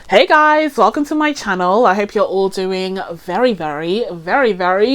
Hey guys, welcome to my channel. I hope you're all doing very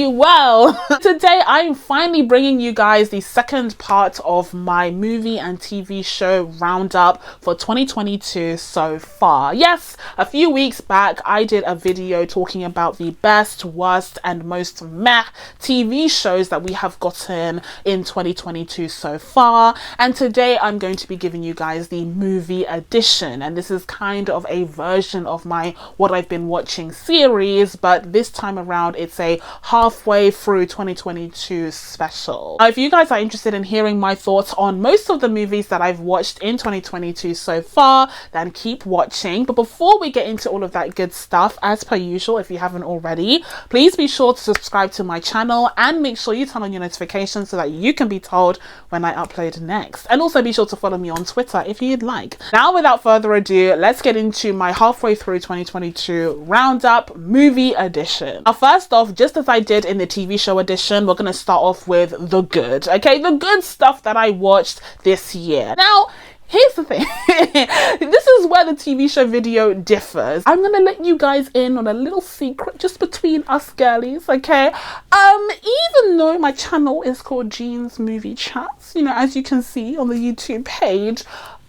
well. Today I'm finally bringing you guys the second part of my movie and TV show roundup for 2022 so far. Yes, a few weeks back I did a video talking about the best, worst and most meh TV shows that we have gotten in 2022 so far, and today I'm going to be giving you guys the movie edition, and this is kind of a version of my what I've been watching series, but this time around it's a halfway through 2022 special. Now, if you guys are interested in hearing my thoughts on most of the movies that I've watched in 2022 so far, then keep watching. But before we get into all of that good stuff, as per usual, if you haven't already, please be sure to subscribe to my channel and make sure you turn on your notifications so that you can be told when I upload next. And also be sure to follow me on Twitter if you'd like. Now, without further ado, let's get into my halfway through 2022 roundup movie edition. Now, first off, just as I did in the TV show edition, we're going to start off with the good, okay? The good stuff that I watched this year. Now, here's the thing. This is where the TV show video differs. I'm gonna let you guys in on a little secret just between us girlies, okay? Even though my channel is called Jean's Movie Chats, you know, as you can see on the YouTube page,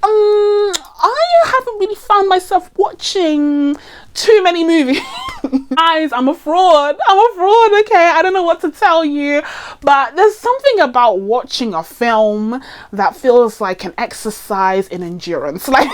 I haven't really found myself watching too many movies. Guys, I'm a fraud, okay? I don't know what to tell you, but there's something about watching a film that feels like an exercise in endurance. Like,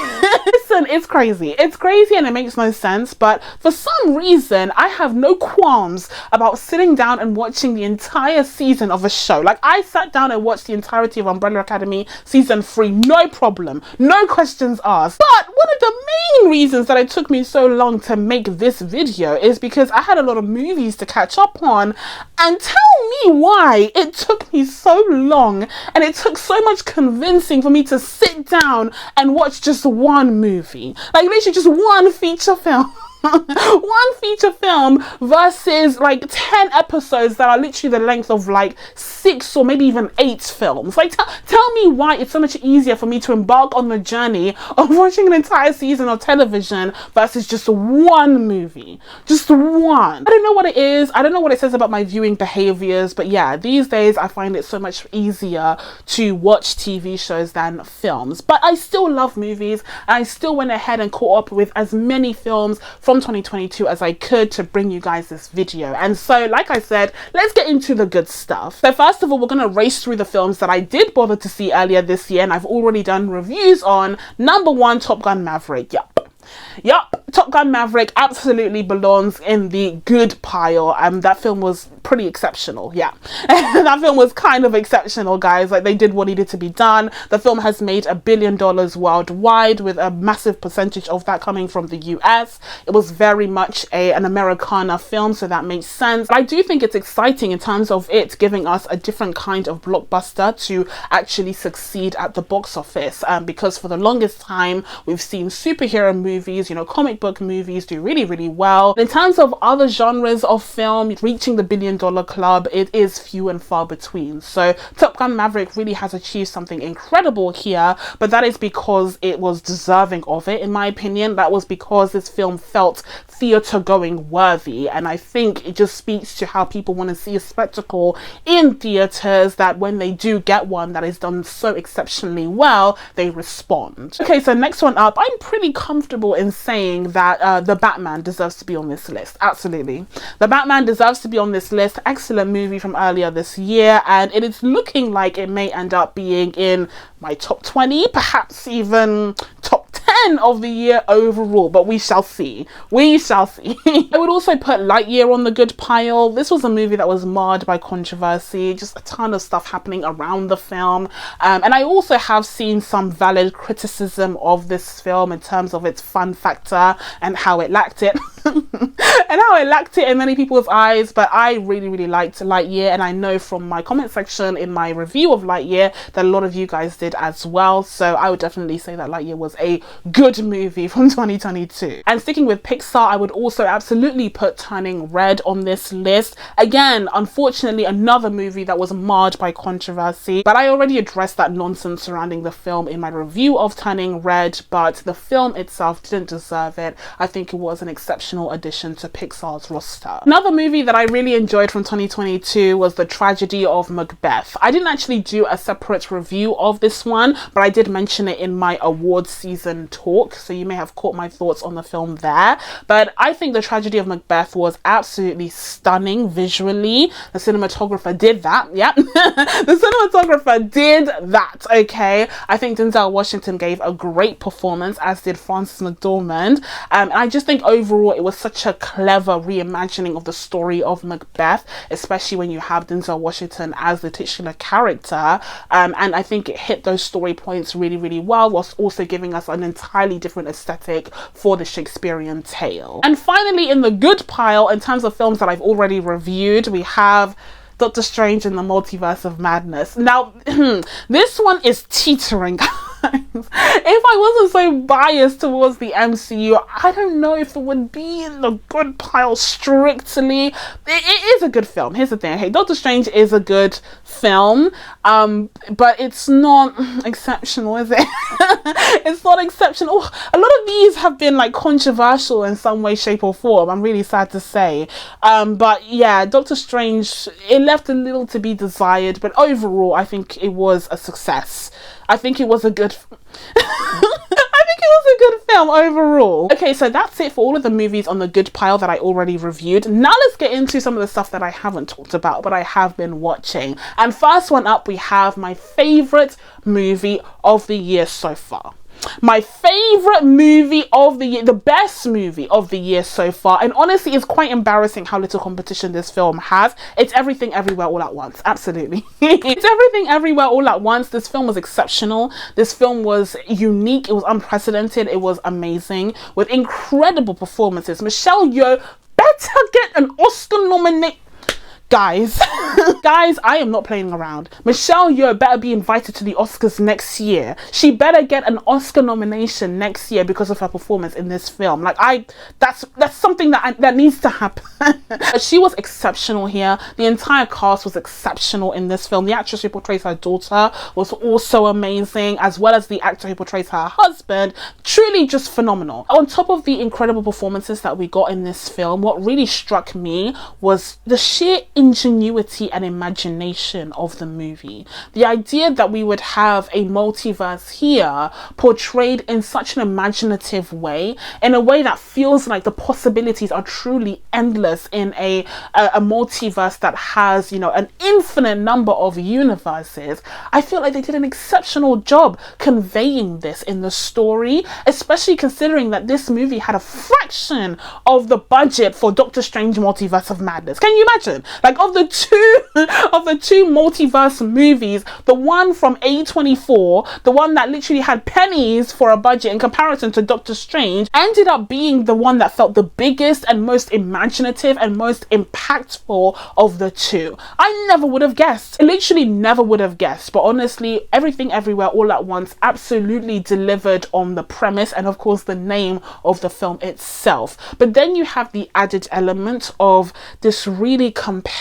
listen, it's crazy and it makes no sense, but for some reason I have no qualms about sitting down and watching the entire season of a show. Like, I sat down and watched the entirety of Umbrella Academy season 3, no problem, no questions asked. But one of the main reasons that it took me so long to make this video is because I had a lot of movies to catch up on, and tell me why it took me so long and it took so much convincing for me to sit down and watch just one movie, like literally just one feature film. One feature film versus like 10 episodes that are literally the length of like 6 or maybe even 8 films. Like, tell me why it's so much easier for me to embark on the journey of watching an entire season of television versus just one movie. Just one. I don't know what it is. I don't know what it says about my viewing behaviors, but yeah, these days I find it so much easier to watch TV shows than films. But I still love movies, and I still went ahead and caught up with as many films from 2022 as I could to bring you guys this video. And so, like I said, let's get into the good stuff. So first of all, we're going to race through the films that I did bother to see earlier this year and I've already done reviews on. Number 1, Top Gun Maverick. Yup, Top Gun Maverick absolutely belongs in the good pile. That film was pretty exceptional. Yeah. That film was kind of exceptional, guys. Like, they did what needed to be done. The film has made $1 billion worldwide, with a massive percentage of that coming from the US. It was very much an Americana film, so that makes sense. But I do think it's exciting in terms of it giving us a different kind of blockbuster to actually succeed at the box office, because for the longest time we've seen superhero movies, you know, comic book movies do really well. In terms of other genres of film reaching the $1 billion club, it is few and far between. So Top Gun Maverick really has achieved something incredible here, but that is because it was deserving of it, in my opinion. That was because this film felt theatre going worthy, and I think it just speaks to how people want to see a spectacle in theatres, that when they do get one that is done so exceptionally well, they respond. Okay, so next one up, I'm pretty comfortable in saying that The Batman deserves to be on this list. Absolutely. The Batman deserves to be on this list. Excellent movie from earlier this year, and it is looking like it may end up being in my top 20, perhaps even top 10 of the year overall, but we shall see. We shall see. I would also put Lightyear on the good pile. This was a movie that was marred by controversy, just a ton of stuff happening around the film, and I also have seen some valid criticism of this film in terms of its fun factor and how it lacked it. and how it lacked it in many people's eyes, but I really liked Lightyear, and I know from my comment section in my review of Lightyear that a lot of you guys did as well. So I would definitely say that Lightyear was a good movie from 2022. And sticking with Pixar, I would also absolutely put Turning Red on this list. Again, unfortunately, another movie that was marred by controversy, but I already addressed that nonsense surrounding the film in my review of Turning Red, but the film itself didn't deserve it. I think it was an exceptional addition to Pixar's roster. Another movie that I really enjoyed from 2022 was The Tragedy of Macbeth. I didn't actually do a separate review of this one, but I did mention it in my awards season talk, so you may have caught my thoughts on the film there. But I think The Tragedy of Macbeth was absolutely stunning visually. The cinematographer did that. Yep. The cinematographer did that, okay? I think Denzel Washington gave a great performance, as did Frances McDormand. And I just think overall it was such a clever reimagining of the story of Macbeth, especially when you have Denzel Washington as the titular character. And I think it hit those story points really well, whilst also giving us an entirely different aesthetic for the Shakespearean tale. And finally, in the good pile, in terms of films that I've already reviewed, we have Doctor Strange in the Multiverse of Madness. Now, this one is teetering. If I wasn't so biased towards the MCU, I don't know if it would be in the good pile strictly. It is a good film. Here's the thing. Hey, Doctor Strange is a good film, but it's not exceptional, is it? It's not exceptional. A lot of these have been like controversial in some way, shape or form. I'm really sad to say. But yeah, Doctor Strange, it left a little to be desired, but overall I think it was a success. I think it was a good film overall. Okay, so that's it for all of the movies on the good pile that I already reviewed. Now let's get into some of the stuff that I haven't talked about, but I have been watching. And first one up, we have my favorite movie of the year so far. My favorite movie of the year, the best movie of the year so far, and honestly it's quite embarrassing how little competition this film has. It's Everything Everywhere All at Once. Absolutely. It's Everything Everywhere All at Once. This film was exceptional. This film was unique. It was unprecedented. It was amazing, with incredible performances. Michelle Yeoh better get an Oscar nomination. Guys, I am not playing around. Michelle Yeoh better be invited to the Oscars next year. She better get an Oscar nomination next year because of her performance in this film. Like, that's something that needs to happen. But she was exceptional here. The entire cast was exceptional in this film. The actress who portrays her daughter was also amazing, as well as the actor who portrays her husband. Truly just phenomenal. On top of the incredible performances that we got in this film, what really struck me was the sheer ingenuity and imagination of the movie. The idea that we would have a multiverse here portrayed in such an imaginative way, in a way that feels like the possibilities are truly endless in a multiverse that has, you know, an infinite number of universes. I feel like they did an exceptional job conveying this in the story, especially considering that this movie had a fraction of the budget for Doctor Strange Multiverse of Madness. Can you imagine? Like, of the two multiverse movies, the one from A24, the one that literally had pennies for a budget in comparison to Doctor Strange, ended up being the one that felt the biggest and most imaginative and most impactful of the two. I never would have guessed. I literally never would have guessed. But honestly, Everything Everywhere All at Once absolutely delivered on the premise and of course the name of the film itself. But then you have the added element of this really compelling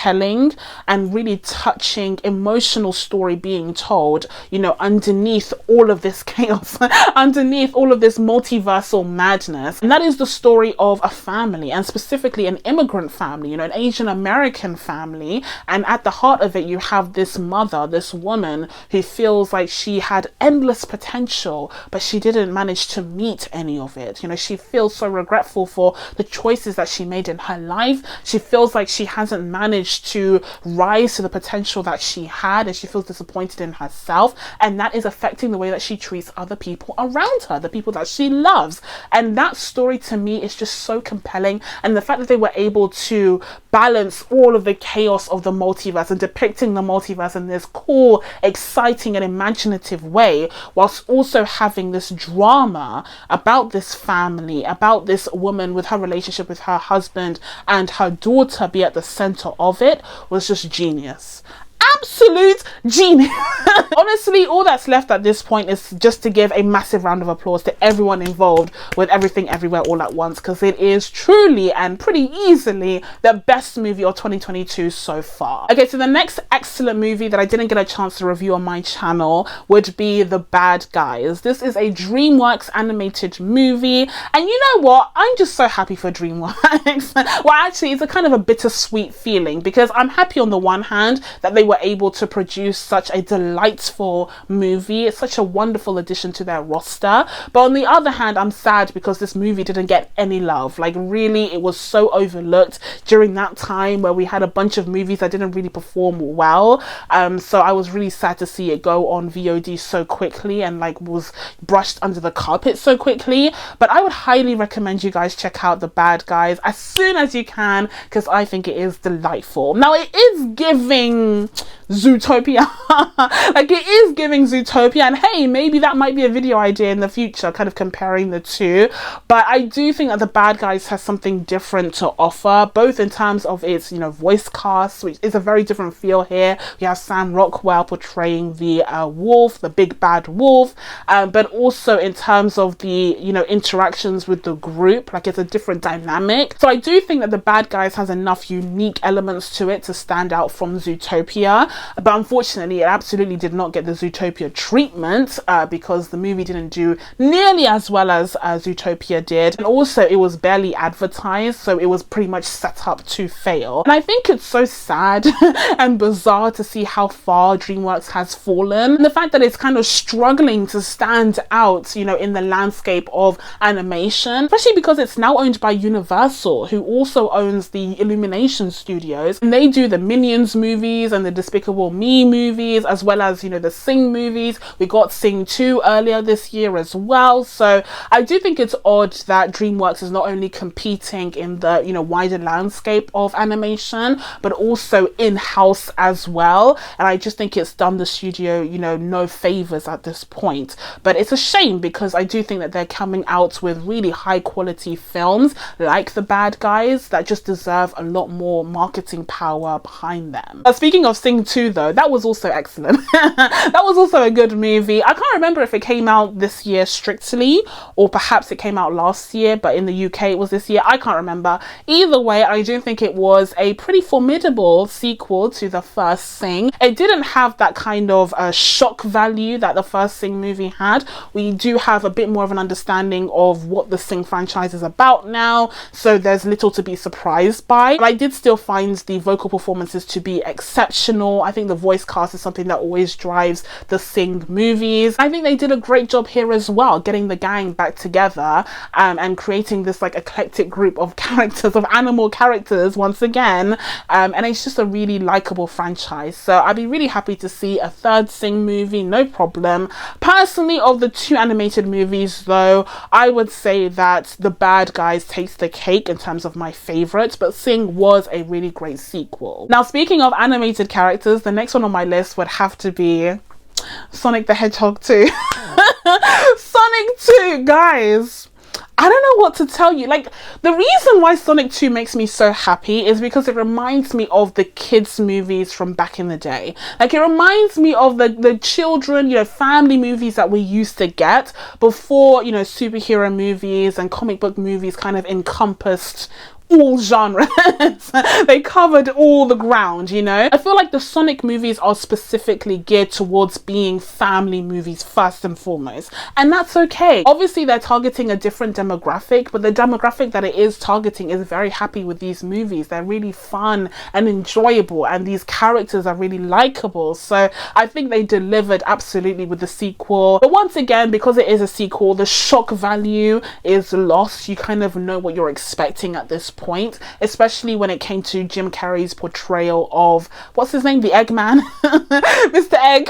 and really touching emotional story being told, you know, underneath all of this chaos, underneath all of this multiversal madness. And that is the story of a family, and specifically an immigrant family, you know, an Asian American family. And at the heart of it, you have this mother, this woman who feels like she had endless potential, but she didn't manage to meet any of it. You know, she feels so regretful for the choices that she made in her life. She feels like she hasn't managed managed to rise to the potential that she had, and she feels disappointed in herself, and that is affecting the way that she treats other people around her, the people that she loves. And that story to me is just so compelling, and the fact that they were able to balance all of the chaos of the multiverse and depicting the multiverse in this cool, exciting and imaginative way, whilst also having this drama about this family, about this woman with her relationship with her husband and her daughter be at the center of it, was just genius. Absolute genius. Honestly, all that's left at this point is just to give a massive round of applause to everyone involved with Everything Everywhere All at Once, because it is truly and pretty easily the best movie of 2022 so far. Okay, so the next excellent movie that I didn't get a chance to review on my channel would be The Bad Guys. This is a DreamWorks animated movie, and you know what? I'm just so happy for DreamWorks. Well, actually, it's a kind of a bittersweet feeling, because I'm happy on the one hand that they were able to produce such a delightful movie. It's such a wonderful addition to their roster, but on the other hand, I'm sad because this movie didn't get any love. Like, really, it was so overlooked during that time where we had a bunch of movies that didn't really perform well. So I was really sad to see it go on VOD so quickly and like was brushed under the carpet so quickly. But I would highly recommend you guys check out The Bad Guys as soon as you can, because I think it is delightful. Now, it is giving Zootopia. Like, it is giving Zootopia, and hey, maybe that might be a video idea in the future, kind of comparing the two. But I do think that The Bad Guys has something different to offer, both in terms of its, you know, voice cast, which is a very different feel here. We have Sam Rockwell portraying the wolf, the big bad wolf, but also in terms of the, you know, interactions with the group. Like, it's a different dynamic. So I do think that The Bad Guys has enough unique elements to it to stand out from Zootopia, but unfortunately it absolutely did not get the Zootopia treatment, because the movie didn't do nearly as well as Zootopia did, and also it was barely advertised, so it was pretty much set up to fail. And I think it's so sad and bizarre to see how far DreamWorks has fallen, and the fact that it's kind of struggling to stand out, you know, in the landscape of animation, especially because it's now owned by Universal, who also owns the Illumination Studios, and they do the Minions movies and the Despicable Me movies, as well as, you know, the Sing movies. We got Sing 2 earlier this year as well. So I do think it's odd that DreamWorks is not only competing in the, you know, wider landscape of animation, but also in-house as well. And I just think it's done the studio, you know, no favors at this point. But it's a shame, because I do think that they're coming out with really high quality films like The Bad Guys that just deserve a lot more marketing power behind them. Speaking of Sing 2 though, that was also excellent. That was also a good movie. I can't remember if it came out this year strictly, or perhaps it came out last year, but in the UK it was this year. I can't remember. Either way, I do think it was a pretty formidable sequel to the first Sing. It didn't have that kind of shock value that the first Sing movie had. We do have a bit more of an understanding of what the Sing franchise is about now, so there's little to be surprised by. But I did still find the vocal performances to be exceptional. I think the voice cast is something that always drives the Sing movies. I think they did a great job here as well, getting the gang back together and creating this like eclectic group of characters, of animal characters once again, and it's just a really likable franchise. So I'd be really happy to see a third Sing movie, no problem. Personally, of the two animated movies though, I would say that The Bad Guys takes the cake in terms of my favorites, but Sing was a really great sequel. Now, speaking of animated characters, the next one on my list would have to be Sonic the Hedgehog 2. Sonic 2, guys. I don't know what to tell you. Like, the reason why Sonic 2 makes me so happy is because it reminds me of the kids movies from back in the day. Like, it reminds me of the children, you know, family movies that we used to get before, you know, superhero movies and comic book movies kind of encompassed all genres. They covered all the ground, you know. I feel like the Sonic movies are specifically geared towards being family movies first and foremost, and that's okay. Obviously they're targeting a different demographic, but the demographic that it is targeting is very happy with these movies. They're really fun and enjoyable, and these characters are really likable. So I think they delivered absolutely with the sequel. But once again, because it is a sequel, the shock value is lost. You kind of know what you're expecting at this point, especially when it came to Jim Carrey's portrayal of, what's his name, the Eggman? Mr. Egg.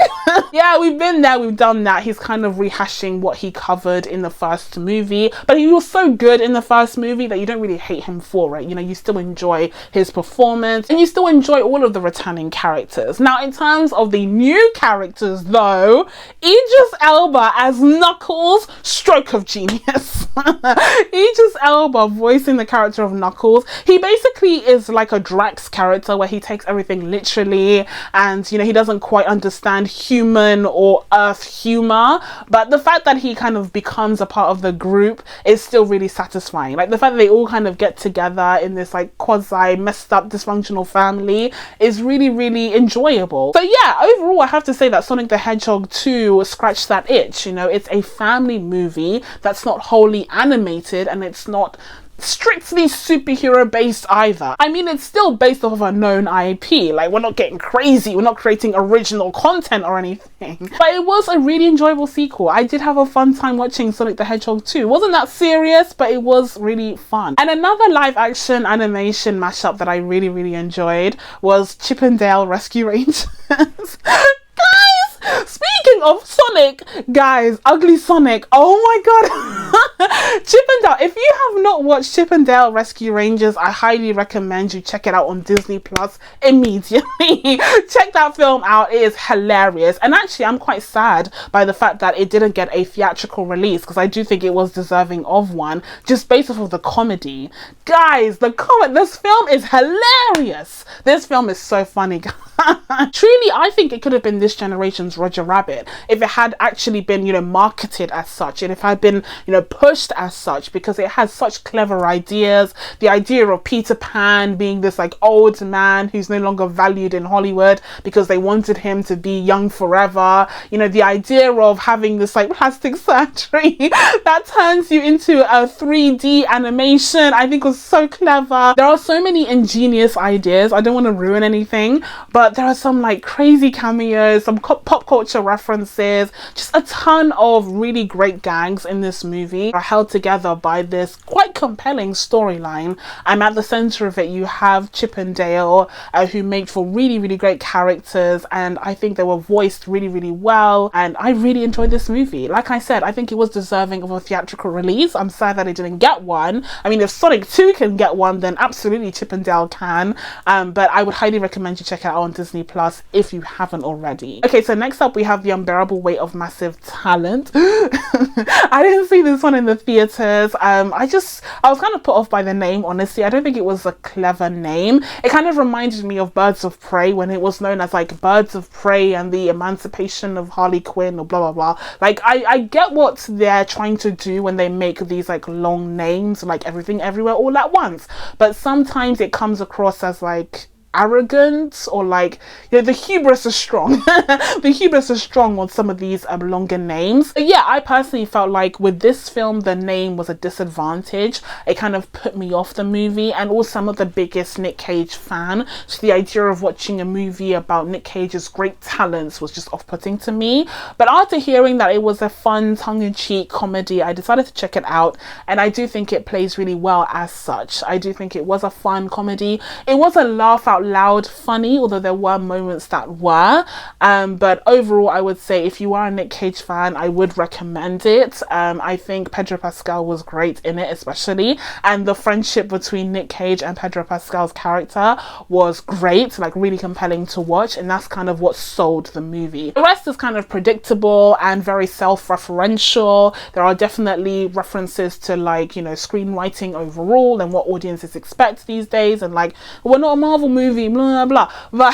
Yeah, we've been there, we've done that. He's kind of rehashing what he covered in the first movie, but he was so good in the first movie that you don't really hate him for it. You know, you still enjoy his performance and you still enjoy all of the returning characters. Now, in terms of the new characters though, Idris Elba as Knuckles, stroke of genius. Idris Elba voicing the character of Knuckles. He basically is like a Drax character where he takes everything literally and, you know, he doesn't quite understand human or earth humor, but the fact that he kind of becomes a part of the group is still really satisfying. Like the fact that they all kind of get together in this like quasi messed up dysfunctional family is really, really enjoyable. So yeah, overall I have to say that Sonic the Hedgehog 2 scratched that itch. You know, it's a family movie that's not wholly animated and it's not strictly superhero based either. I mean, it's still based off of a known IP. Like, we're not getting crazy, we're not creating original content or anything, but it was a really enjoyable sequel. I did have a fun time watching Sonic the Hedgehog 2. It wasn't that serious, but it was really fun. And another live action animation mashup that I really, really enjoyed was Chip 'n Dale Rescue Rangers. Speaking of Sonic, guys, ugly Sonic, oh my god. Chip 'n Dale, if you have not watched Chip 'n Dale Rescue Rangers, I highly recommend you check it out on Disney Plus immediately. Check that film out, it is hilarious. And actually I'm quite sad by the fact that it didn't get a theatrical release, because I do think it was deserving of one, just based off of the comedy. Guys, this film is hilarious. This film is so funny, guys. Truly, I think it could have been this generation's Roger Rabbit if it had actually been, you know, marketed as such, and if it had been, you know, pushed as such, because it has such clever ideas. The idea of Peter Pan being this like old man who's no longer valued in Hollywood because they wanted him to be young forever. You know, the idea of having this like plastic surgery that turns you into a 3D animation, I think was so clever. There are so many ingenious ideas. I don't want to ruin anything, but there are some like crazy cameos, some pop culture references, just a ton of really great gags in this movie are held together by this quite compelling storyline. At the center of it you have Chip 'n Dale, who made for really, really great characters, and I think they were voiced really, really well, and I really enjoyed this movie. Like I said, I think it was deserving of a theatrical release. I'm sad that it didn't get one. I mean, if Sonic 2 can get one, then absolutely Chip 'n Dale can, but I would highly recommend you check it out on Disney Plus if you haven't already. Okay, so next up we have The Unbearable Weight of Massive Talent. I didn't see this one in the theaters. I was kind of put off by the name, honestly. I don't think it was a clever name. It kind of reminded me of Birds of Prey when it was known as like Birds of Prey and the Emancipation of Harley Quinn or blah blah blah. Like I get what they're trying to do when they make these like long names, like Everything Everywhere All at Once, but sometimes it comes across as like arrogant, or like, you know, the hubris is strong. The hubris is strong on some of these longer names. But yeah, I personally felt like with this film the name was a disadvantage. It kind of put me off the movie, and also I'm not the biggest Nick Cage fan, so the idea of watching a movie about Nick Cage's great talents was just off-putting to me. But after hearing that it was a fun tongue-in-cheek comedy, I decided to check it out, and I do think it plays really well as such. I do think it was a fun comedy. It was a laugh out loud funny, although there were moments that were, but overall I would say if you are a Nick Cage fan, I would recommend it. I think Pedro Pascal was great in it especially, and the friendship between Nick Cage and Pedro Pascal's character was great, like really compelling to watch, and that's kind of what sold the movie. The rest is kind of predictable and very self-referential. There are definitely references to, like, you know, screenwriting overall and what audiences expect these days, and like, we're not a Marvel movie, blah blah blah,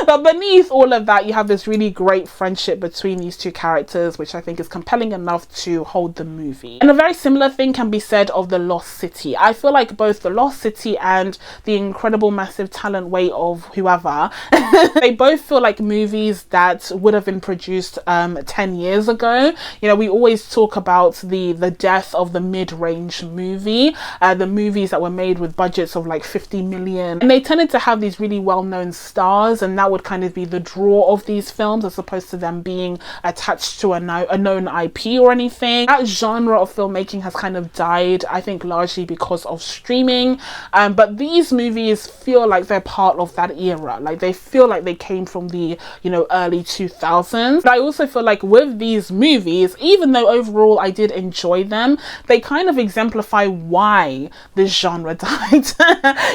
but beneath all of that you have this really great friendship between these two characters, which I think is compelling enough to hold the movie. And a very similar thing can be said of The Lost City. I feel like both The Lost City and The Incredible Massive Talent Weight of Whoever they both feel like movies that would have been produced 10 years ago. You know, we always talk about the death of the mid-range movie, the movies that were made with budgets of like 50 million, and they tended to have these really well-known stars, and that would kind of be the draw of these films, as opposed to them being attached to a known IP or anything. That genre of filmmaking has kind of died, I think, largely because of streaming. But these movies feel like they're part of that era. Like, they feel like they came from the, you know, early 2000s. But I also feel like with these movies, even though overall I did enjoy them, they kind of exemplify why this genre died.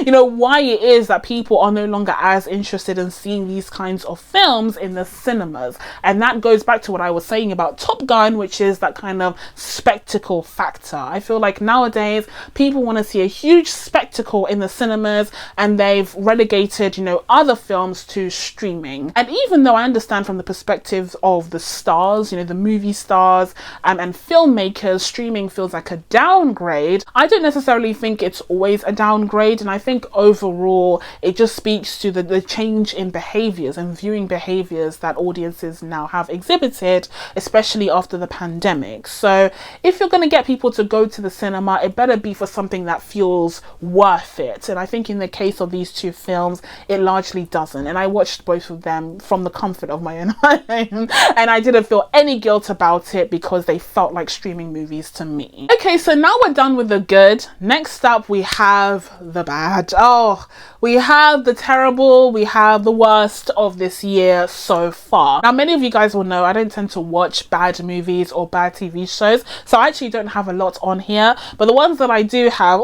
You know, why it is that people are no longer as interested in seeing these kinds of films in the cinemas. And that goes back to what I was saying about Top Gun, which is that kind of spectacle factor. I feel like nowadays people want to see a huge spectacle in the cinemas, and they've relegated, you know, other films to streaming. And even though I understand from the perspective of the stars, you know, the movie stars and filmmakers, streaming feels like a downgrade, I don't necessarily think it's always a downgrade. And I think overall it just speaks to the change in behaviors and viewing behaviors that audiences now have exhibited, especially after the pandemic. So if you're going to get people to go to the cinema, it better be for something that feels worth it. And I think in the case of these two films, it largely doesn't. And I watched both of them from the comfort of my own home, and I didn't feel any guilt about it because they felt like streaming movies to me. Okay, so now we're done with the good. Next up, we have the bad. Oh, we have the terrible, we have the worst of this year so far. Now, many of you guys will know I don't tend to watch bad movies or bad TV shows, so I actually don't have a lot on here, but the ones that I do have,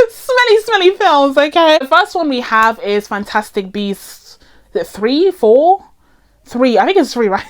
smelly films, okay? The first one we have is Fantastic Beasts. Is it 3, 4? 3, I think it's 3, right?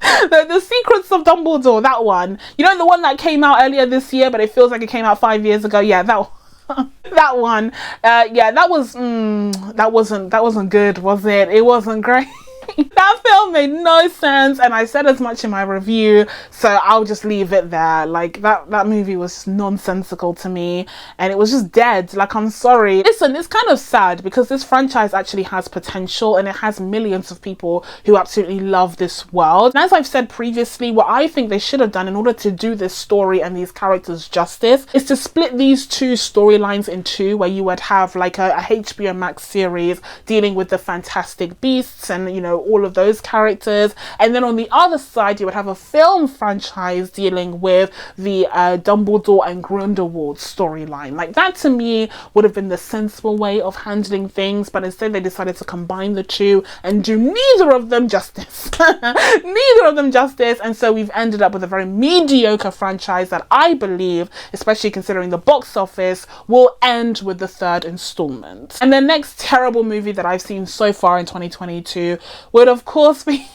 The Secrets of Dumbledore, that one. You know, the one that came out earlier this year, but it feels like it came out 5 years ago. Yeah, that one. That one. Yeah, that wasn't good, was it? It wasn't great. That film made no sense, and I said as much in my review, so I'll just leave it there. Like, that movie was nonsensical to me, and it was just dead. Like, I'm sorry. Listen, it's kind of sad because this franchise actually has potential, and it has millions of people who absolutely love this world. And as I've said previously, what I think they should have done in order to do this story and these characters justice is to split these two storylines in two, where you would have like a HBO Max series dealing with the Fantastic Beasts and, you know, all of those characters, and then on the other side you would have a film franchise dealing with the Dumbledore and Grindelwald storyline. Like, that to me would have been the sensible way of handling things, but instead they decided to combine the two and do neither of them justice. Neither of them justice, and so we've ended up with a very mediocre franchise that I believe, especially considering the box office, will end with the 3rd installment. And the next terrible movie that I've seen so far in 2022 would of course be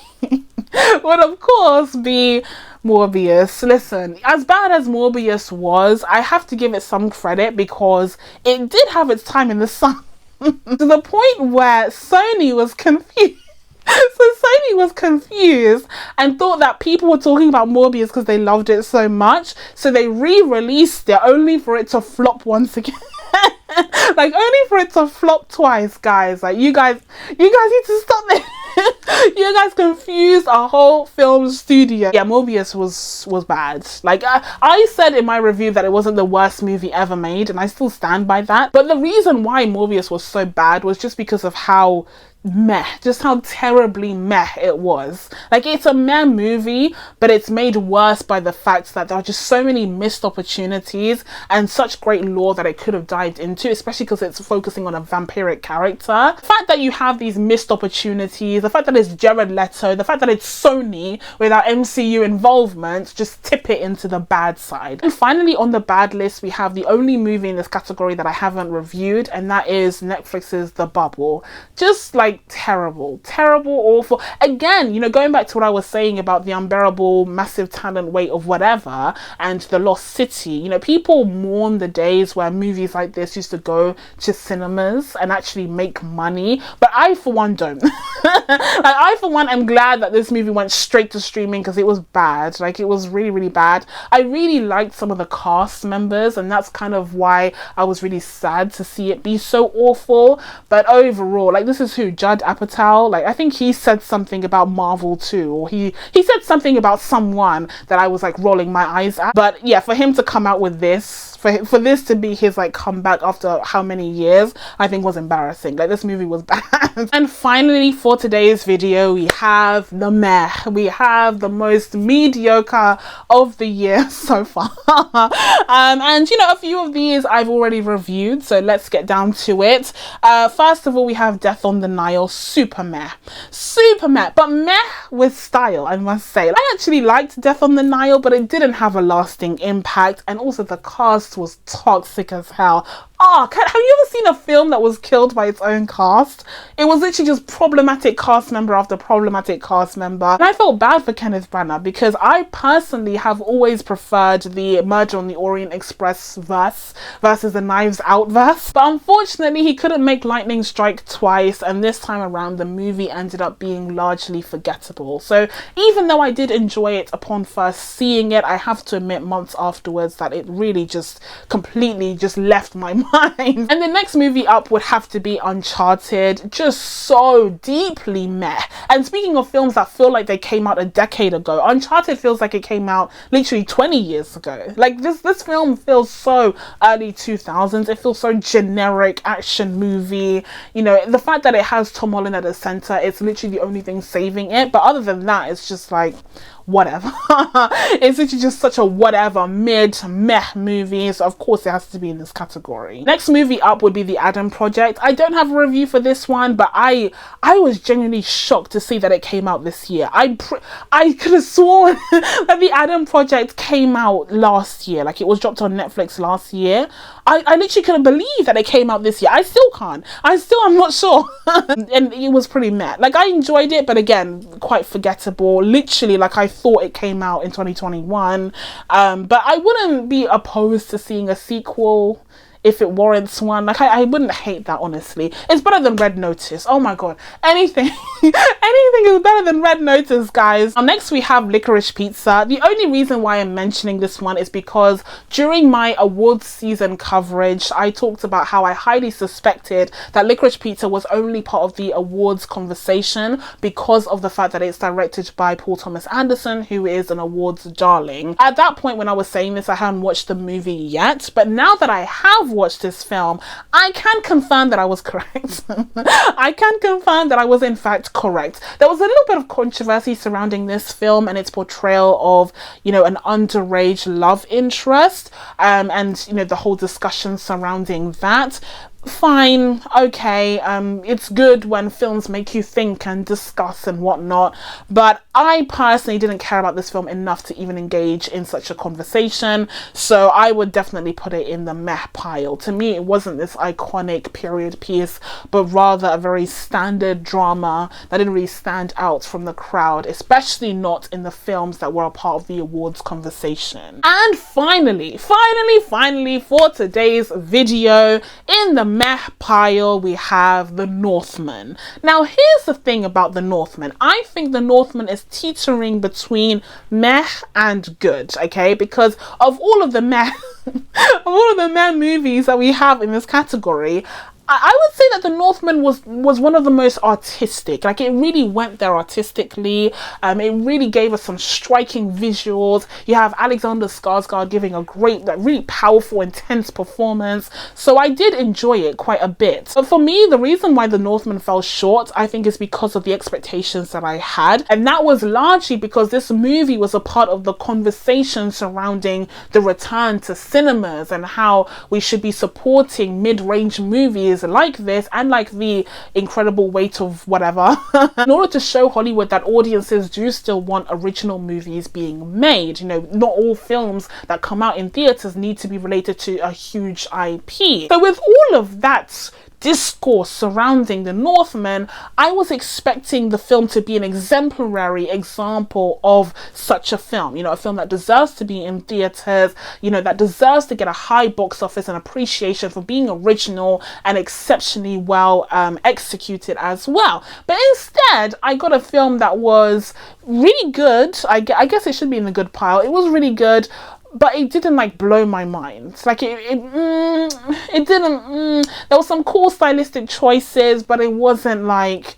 Morbius. Listen, as bad as Morbius was, I have to give it some credit because it did have its time in the sun. To the point where Sony was confused. So Sony was confused and thought that people were talking about Morbius because they loved it so much, so they re-released it only for it to flop once again. Like, only for it to flop twice, guys. Like, you guys need to stop this. You guys confused a whole film studio. Yeah, Morbius was bad. Like, I said in my review that it wasn't the worst movie ever made, and I still stand by that. But the reason why Morbius was so bad was just because of how just how terribly meh it was. Like, it's a meh movie, but it's made worse by the fact that there are just so many missed opportunities and such great lore that it could have dived into, especially because it's focusing on a vampiric character. The fact that you have these missed opportunities, the fact that it's Jared Leto, the fact that it's Sony without MCU involvement, just tip it into the bad side. And finally, on the bad list, we have the only movie in this category that I haven't reviewed, and that is Netflix's The Bubble. Just like terrible, awful. Again, you know, going back to what I was saying about the unbearable massive talent weight of whatever and The Lost City, you know, people mourn the days where movies like this used to go to cinemas and actually make money, but I for one don't. Like, I for one am glad that this movie went straight to streaming, because it was bad. Like, it was really, really bad. I really liked some of the cast members, and that's kind of why I was really sad to see it be so awful. But overall, like, this is who? Judd Apatow. Like, I think he said something about Marvel too, or he said something about someone that I was like rolling my eyes at. But yeah, for him to come out with this, for this to be his like comeback after how many years, I think was embarrassing. Like, this movie was bad. And finally, for today's video, we have the meh. We have the most mediocre of the year so far. And you know, a few of these I've already reviewed, so let's get down to it. First of all, we have Death on the Nile. Super meh, but meh with style, I must say. I actually liked Death on the Nile, but it didn't have a lasting impact, and also the cast was toxic as hell. Oh, have you ever seen a film that was killed by its own cast? It was literally just problematic cast member after problematic cast member. And I felt bad for Kenneth Branagh, because I personally have always preferred the Murder on the Orient Express verse versus the Knives Out verse. But unfortunately, he couldn't make lightning strike twice, and this time around the movie ended up being largely forgettable. So even though I did enjoy it upon first seeing it, I have to admit months afterwards that it really just completely just left my mind. And the next movie up would have to be Uncharted. Just so deeply meh. And speaking of films that feel like they came out a decade ago, Uncharted feels like it came out literally 20 years ago. Like, this film feels so early 2000s. It feels so generic action movie. You know, the fact that it has Tom Holland at the center, it's literally the only thing saving it. But other than that, it's just like, whatever. It's literally just such a whatever meh movie, so of course it has to be in this category. Next movie up would be The Adam Project. I don't have a review for this one, but I was genuinely shocked to see that it came out this year. I could have sworn that The Adam Project came out last year, like it was dropped on Netflix last year. I literally couldn't believe that it came out this year. I still can't. I'm not sure. And it was pretty meh. Like, I enjoyed it, but again, quite forgettable. Literally, like, I thought it came out in 2021. But I wouldn't be opposed to seeing a sequel if it warrants one. Like, I wouldn't hate that, honestly. It's better than Red Notice. Oh my god. Anything is better than Red Notice, guys. Next we have Licorice Pizza. The only reason why I'm mentioning this one is because during my awards season coverage, I talked about how I highly suspected that Licorice Pizza was only part of the awards conversation because of the fact that it's directed by Paul Thomas Anderson, who is an awards darling. At that point when I was saying this, I hadn't watched the movie yet, but now that I have watched this film, I can confirm that I was correct. I can confirm that I was in fact correct. There was a little bit of controversy surrounding this film and its portrayal of, you know, an underage love interest, and you know, the whole discussion surrounding that. Fine, okay, it's good when films make you think and discuss and whatnot, but I personally didn't care about this film enough to even engage in such a conversation, so I would definitely put it in the meh pile. To me, it wasn't this iconic period piece, but rather a very standard drama that didn't really stand out from the crowd, especially not in the films that were a part of the awards conversation. And finally, for today's video, in the meh pile, we have The Northman. Now, here's the thing about The Northman. I think The Northman is teetering between meh and good, okay? Because of all of the meh movies that we have in this category, I would say that The Northman was one of the most artistic. Like, it really went there artistically. It really gave us some striking visuals. You have Alexander Skarsgård giving a great, like, really powerful, intense performance. So I did enjoy it quite a bit. But for me, the reason why The Northman fell short, I think, is because of the expectations that I had. And that was largely because this movie was a part of the conversation surrounding the return to cinemas and how we should be supporting mid-range movies like this and like The Incredible Weight of Whatever in order to show Hollywood that audiences do still want original movies being made. You know, not all films that come out in theaters need to be related to a huge IP. So with all of that discourse surrounding the Northmen, I was expecting the film to be an exemplary example of such a film. You know, a film that deserves to be in theaters, you know, that deserves to get a high box office and appreciation for being original and exceptionally well executed as well. But instead, I got a film that was really good. I guess it should be in the good pile. It was really good, but it didn't like blow my mind. Like it didn't. There were some cool stylistic choices, but it wasn't like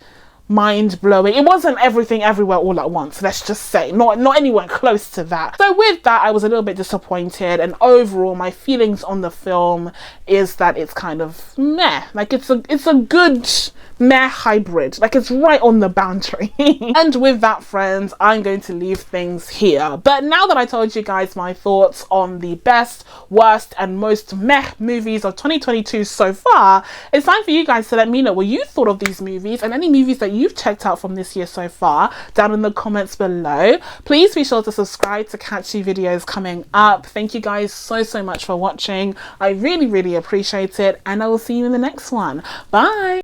mind blowing. It wasn't everything everywhere all at once, let's just say. Not anywhere close to that. So with that, I was a little bit disappointed, and overall my feelings on the film is that it's kind of meh. Like it's a good meh hybrid. Like it's right on the boundary. And with that, friends, I'm going to leave things here. But now that I told you guys my thoughts on the best, worst and most meh movies of 2022 so far, it's time for you guys to let me know what you thought of these movies and any movies that you've checked out from this year so far down in the comments below. Please be sure to subscribe to catch new videos coming up. Thank you guys so much for watching. I really appreciate it, and I will see you in the next one. Bye.